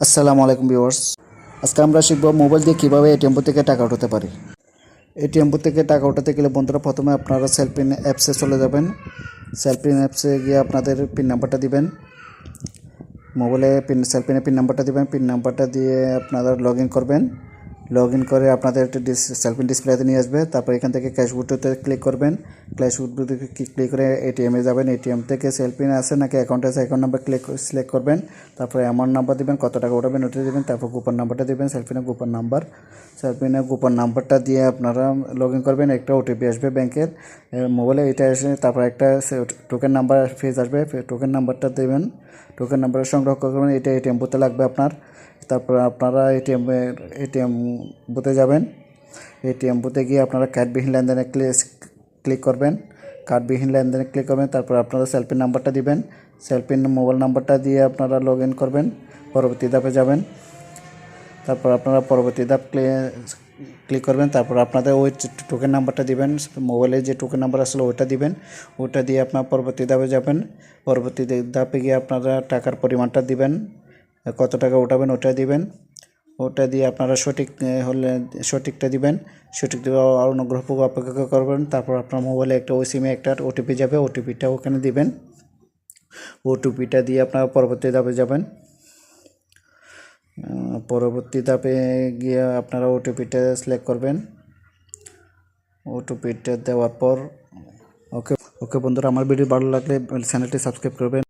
আসসালামু আলাইকুম ভিউয়ার্স। আজকে আমরা শিখব মোবাইল দিয়ে কীভাবে এটিএম বুথ থেকে টাকা উঠাতে পারি। এটিএম বুথ থেকে টাকা উঠাতে গেলে বন্ধুরা প্রথমে আপনারা সেলফিন অ্যাপসে চলে যাবেন। সেলফিন অ্যাপসে গিয়ে আপনাদের পিন নাম্বারটা দিবেন। মোবাইলে সেলফিনে পিন নাম্বারটা দিবেন। পিন নাম্বারটা দিয়ে আপনারা লগ ইন করবেন। লগ ইন করে আপনাদের একটা সেলফিন ডিসপ্লেতে নিয়ে আসবে। তারপর এখান থেকে ক্যাশ বুথে ক্লিক করবেন। ক্যাশ বুথে ক্লিক করে এটিএমে যাবেন। এটিএম থেকে সেলফিন আছে নাকি অ্যাকাউন্ট আছে, অ্যাকাউন্ট নাম্বার সিলেক্ট করবেন। তারপরে অ্যামাউন্ট নাম্বার দিবেন, কত টাকা উঠাবেন ওটা দিবেন। তারপর কুপন নাম্বারটা দিবেন, সেলফিনে কুপন নাম্বারটা দিয়ে আপনারা লগ ইন করবেন। একটা ওটিপি আসবে ব্যাংকের মোবাইলে, এটা এসে তারপর একটা টোকেন নাম্বার ফেজ আসবে, টোকেন নাম্বারটা দেবেন। টোকেন নাম্বার সংগ্রহ করবেন, এটা এটিএম বুথে লাগবে আপনার। তারপর আপনারা এটিএম বুথে যাবেন। এটিএম বুথে গিয়ে আপনারা কার্ডবিহীন লেনদেনে ক্লিক করবেন। কার্ডবিহীন লেনদেনে ক্লিক করবেন। তারপর আপনারা সেলফিন নাম্বারটা দিবেন। সেলফিন মোবাইল নাম্বারটা দিয়ে আপনারা লগ ইন করবেন। পরবর্তী ধাপে যাবেন। তারপর আপনারা পরবর্তী ধাপ ক্লিক করবেন। তারপর আপনাদের ওই টোকেন নাম্বারটা দিবেন, মোবাইলে যে টোকেন নাম্বার আসলে ওইটা দিবেন। ওটা দিয়ে আপনার পরবর্তী ধাপে যাবেন। পরবর্তী ধাপে গিয়ে আপনারা টাকার পরিমাণটা দিবেন, কত টাকা উঠাবেন ওটা দিবেন। ওটা দিয়ে আপনারা সঠিক হলে সঠিকটা দিবেন। সঠিক দিয়ে অনুগ্রহপূর্বক অপেক্ষা করবেন। তারপর আপনার মোবাইলে একটা ওই সিমে একটা ওটিপি যাবে, ওটিপিটা ওখানে দিবেন। ওটিপিটা দিয়ে আপনারা পরবর্তী ধাপে যাবেন। পরবর্তী ধাপে গিয়ে আপনারা ওটিপিটা সিলেক্ট করবেন। ওটিপিটা দেওয়ার পর ওকে বন্ধুরা, আমার ভিডিও ভালো লাগলে চ্যানেলটি সাবস্ক্রাইব করবেন।